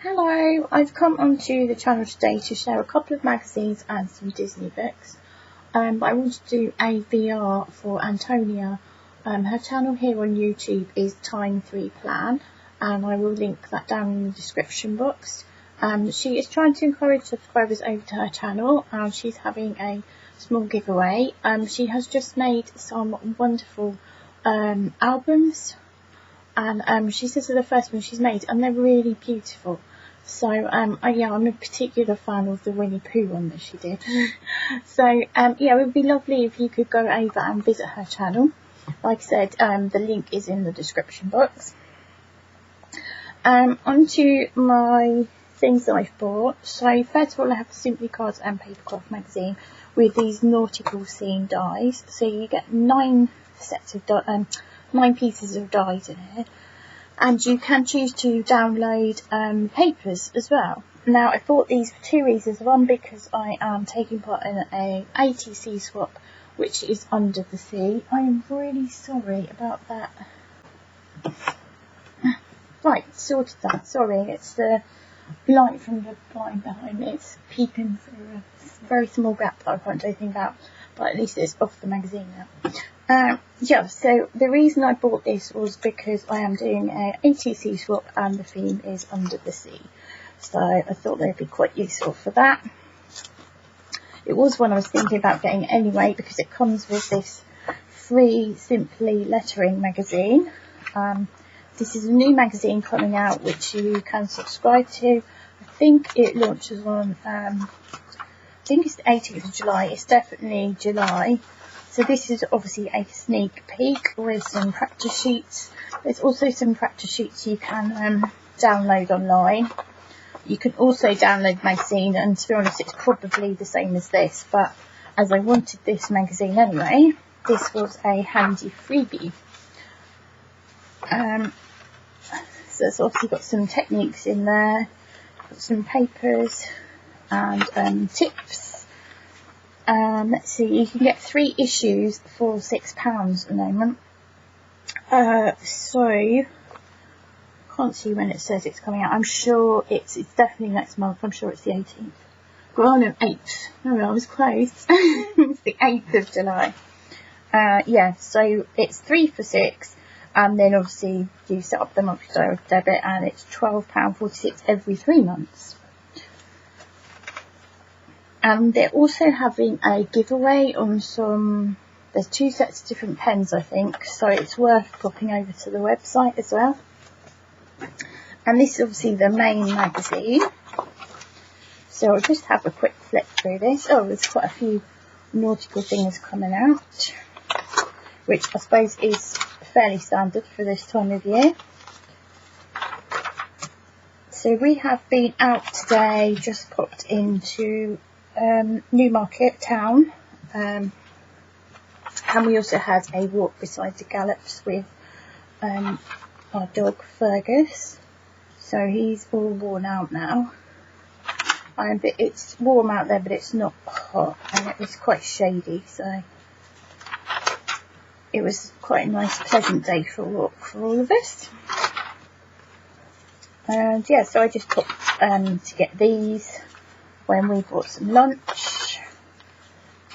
Hello, I've come onto the channel today to share a couple of magazines and some Disney books. But I want to do a VR for Antonia. Her channel here on YouTube is Time3Plan, and I will link that down in the description box. She is trying to encourage subscribers over to her channel, and she's having a small giveaway. She has just made some wonderful albums, and she says they're the first one she's made, and they're really beautiful. So I'm a particular fan of the Winnie Pooh one that she did. So it would be lovely if you could go over and visit her channel. Like I said, the link is in the description box. Onto my things that I've bought. So first of all, I have the Simply Cards and Papercraft magazine with these nautical scene dies. So you get 9 sets of 9 pieces of dies in here. And you can choose to download papers as well. Now, I bought these for 2 reasons. One, because I am taking part in a ATC swap, which is under the sea. I am really sorry about that. Right, sorted that. Sorry, it's the light from the blind behind me. It's peeping through a very small gap that I can't do anything about. But at least it's off the magazine now. So the reason I bought this was because I am doing a ATC swap and the theme is under the sea. So I thought they'd be quite useful for that. It was one I was thinking about getting anyway because it comes with this free Simply lettering magazine. This is a new magazine coming out which you can subscribe to. I think it launches on, I think it's the 18th of July. It's definitely July. So this is obviously a sneak peek with some practice sheets. There's also some practice sheets you can download online. You can also download the magazine, and to be honest, it's probably the same as this. But as I wanted this magazine anyway, this was a handy freebie. So it's obviously got some techniques in there, got some papers and tips. Let's see, you can get 3 issues for £6 at the moment. So can't see when it says it's coming out. I'm sure it's definitely next month. I'm sure it's the 18th. Well, no, 8th. No, I was close. It's the 8th of July. So it's 3 for £6, and then obviously you set up the monthly direct debit, and it's £12.46 every 3 months. And they're also having a giveaway on there's 2 sets of different pens, I think, so it's worth popping over to the website as well. And this is obviously the main magazine. So I'll just have a quick flip through this. Oh, there's quite a few nautical things coming out, which I suppose is fairly standard for this time of year. So we have been out today, just popped into Newmarket town, and we also had a walk beside the gallops with our dog Fergus. So he's all worn out now, but it's warm out there, but it's not hot, and it was quite shady, so it was quite a nice pleasant day for a walk for all of us. And so I just popped to get these when we bought some lunch,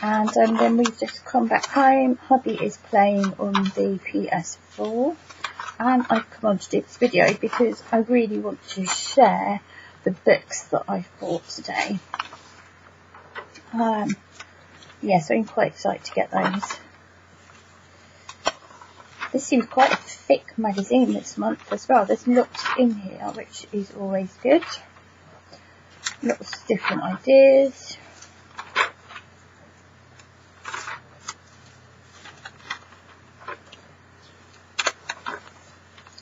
and then we've just come back home. Hubby is playing on the PS4, and I've come on to do this video because I really want to share the books that I've bought today. So I'm quite excited to get those. This seems quite a thick magazine this month as well. There's lots in here, which is always good. Lots of different ideas.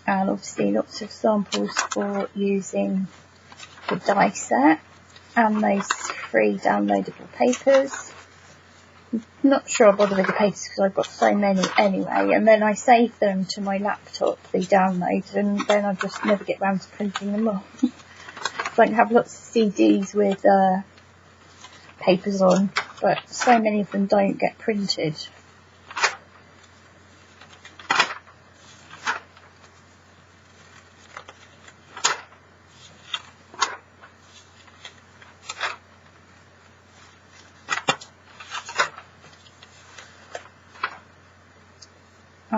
And obviously lots of samples for using the die set and those free downloadable papers. I'm not sure I'll bother with the papers because I've got so many anyway, and then I save them to my laptop, the downloads, and then I just never get round to printing them off. So I can have lots of CDs with papers on, but so many of them don't get printed.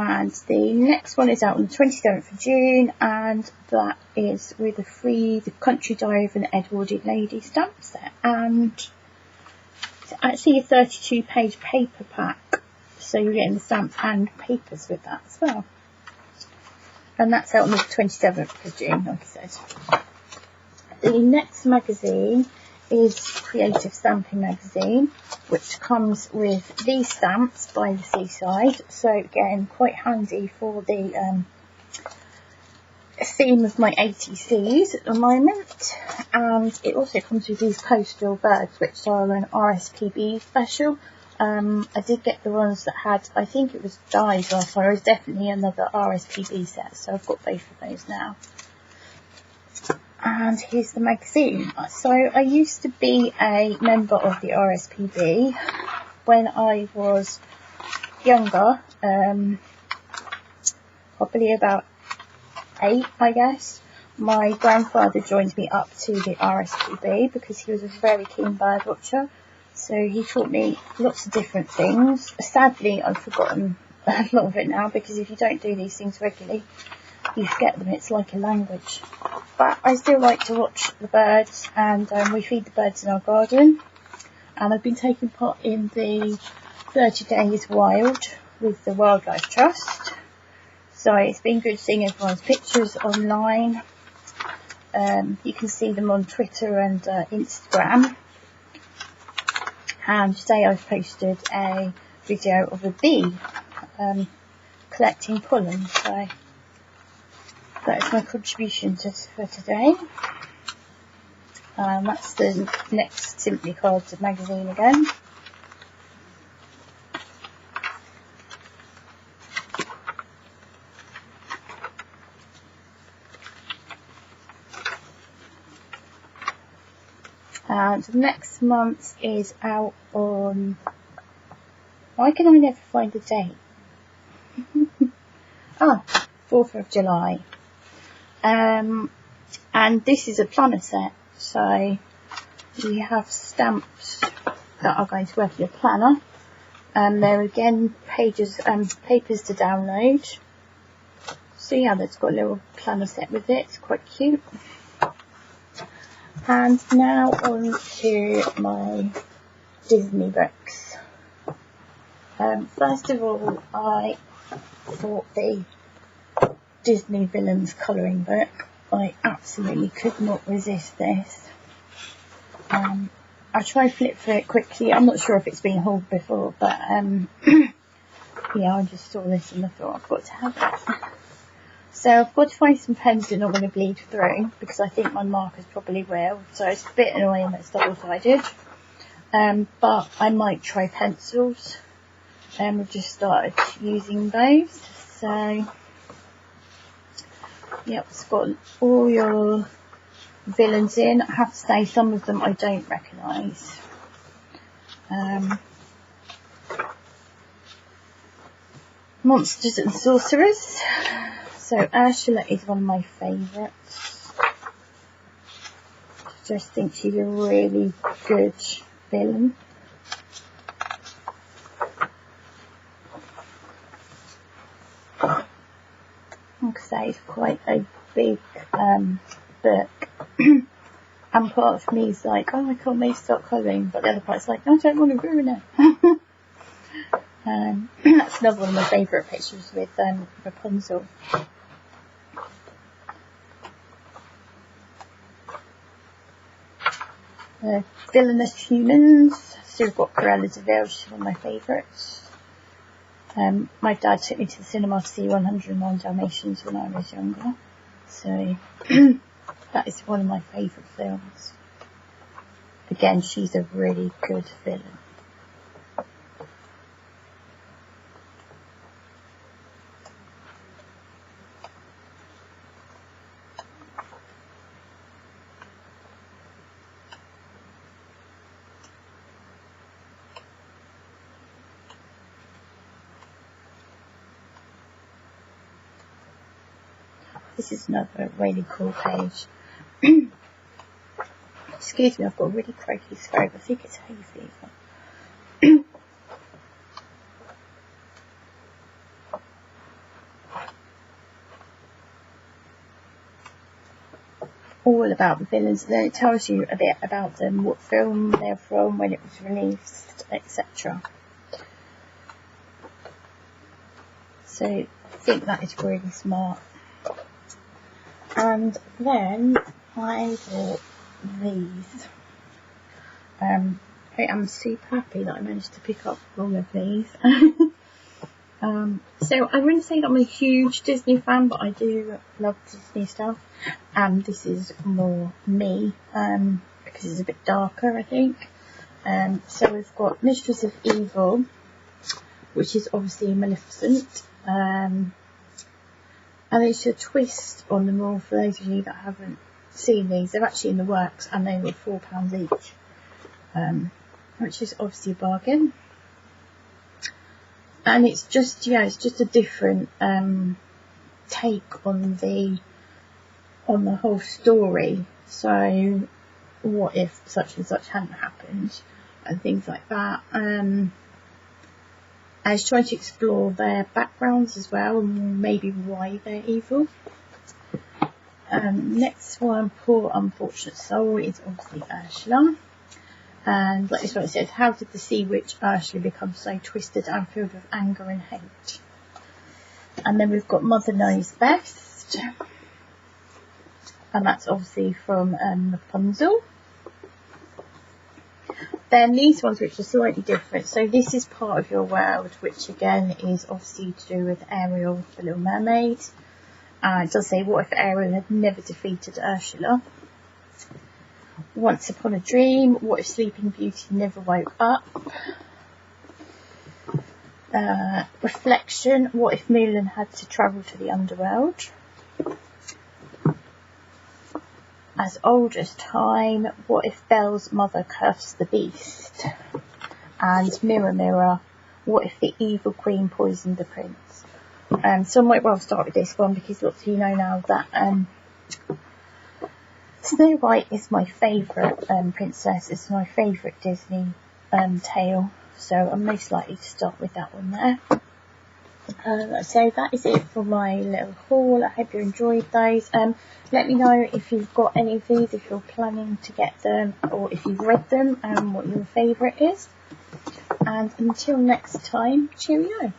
And the next one is out on the 27th of June, and that is with the Country Diary of an Edwardian Lady stamp set. And it's actually a 32-page paper pack, so you're getting the stamps and papers with that as well. And that's out on the 27th of June, like I said. The next magazine is Creative Stamping Magazine, which comes with these stamps by the seaside. So again, quite handy for the theme of my ATCs at the moment. And it also comes with these coastal birds, which are an RSPB special. I did get the ones that had, I think it was dyes last time. It was definitely another RSPB set, so I've got both of those now. And here's the magazine. So I used to be a member of the RSPB when I was younger, probably about 8, I guess. My grandfather joined me up to the RSPB because he was a very keen bird watcher. So he taught me lots of different things. Sadly, I've forgotten a lot of it now, because if you don't do these things regularly, you forget them. It's like a language. But I still like to watch the birds, and we feed the birds in our garden. And I've been taking part in the 30 Days Wild with the Wildlife Trust. So it's been good seeing everyone's pictures online. You can see them on Twitter and Instagram. And today I've posted a video of a bee collecting pollen. So that is my contribution for today. That's the next Simply Cards magazine again. And next month is out on... Why can I never find the date? 4th of July. And this is a planner set. So we have stamps that are going to work in a planner. And there again, papers to download. So yeah, that's got a little planner set with it. It's quite cute. And now on to my Disney books. First of all, I bought the Disney Villains colouring book. I absolutely could not resist this. I tried to flip through it quickly. I'm not sure if it's been hauled before, but yeah, I just saw this and I thought I've got to have it. So I've got to find some pens that are not going to bleed through, because I think my markers probably will. So it's a bit annoying that it's double-sided. But I might try pencils. We've just started using those. So, yep, it's got all your villains in. I have to say, some of them I don't recognise. Monsters and Sorcerers. So Ursula is one of my favourites. I just think she's a really good villain. Like I say, it's quite a big book. And part of me is like, oh, I can't maybe start colouring. But the other part's like, I don't want to ruin it. That's another one of my favourite pictures with Rapunzel. Villainous Humans. So we've got Cruella de Vil, she's one of my favourites. My dad took me to the cinema to see 101 Dalmatians when I was younger. So that is one of my favourite films. Again, she's a really good villain. This is another really cool page. Excuse me, I've got a really croaky throat. I think it's hay fever. all about the villains, and then it tells you a bit about them, what film they're from, when it was released, etc. So I think that is really smart. And then I bought these. I am super happy that I managed to pick up all of these. So I wouldn't say that I'm a huge Disney fan, but I do love Disney stuff, and this is more me, because it's a bit darker, I think. So we've got Mistress of Evil, which is obviously Maleficent, and there's a twist on them all for those of you that haven't seen these. They're actually in the works, and they were £4 each, which is obviously a bargain. And it's just, it's just a different take on the whole story. So what if such and such hadn't happened, and things like that. And it's trying to explore their backgrounds as well, and maybe why they're evil. Next one, Poor Unfortunate Soul, is obviously Ursula. And like this one, it says, how did the sea witch Ursula become so twisted and filled with anger and hate? And then we've got Mother Knows Best, and that's obviously from Rapunzel. Then these ones, which are slightly different. So this is Part of Your World, which again is obviously to do with Ariel, the Little Mermaid. It does say, what if Ariel had never defeated Ursula? Once Upon a Dream, what if Sleeping Beauty never woke up? Reflection, what if Mulan had to travel to the underworld? As Old as Time, what if Belle's mother cursed the beast? And Mirror Mirror, what if the evil queen poisoned the prince? So I might well start with this one, because lots of you know now that Snow White is my favourite princess. It's my favourite Disney tale, so I'm most likely to start with that one there. So that is it for my little haul. I hope you enjoyed those. Let me know if you've got any of these, if you're planning to get them, or if you've read them, and what your favourite is. And until next time, cheerio.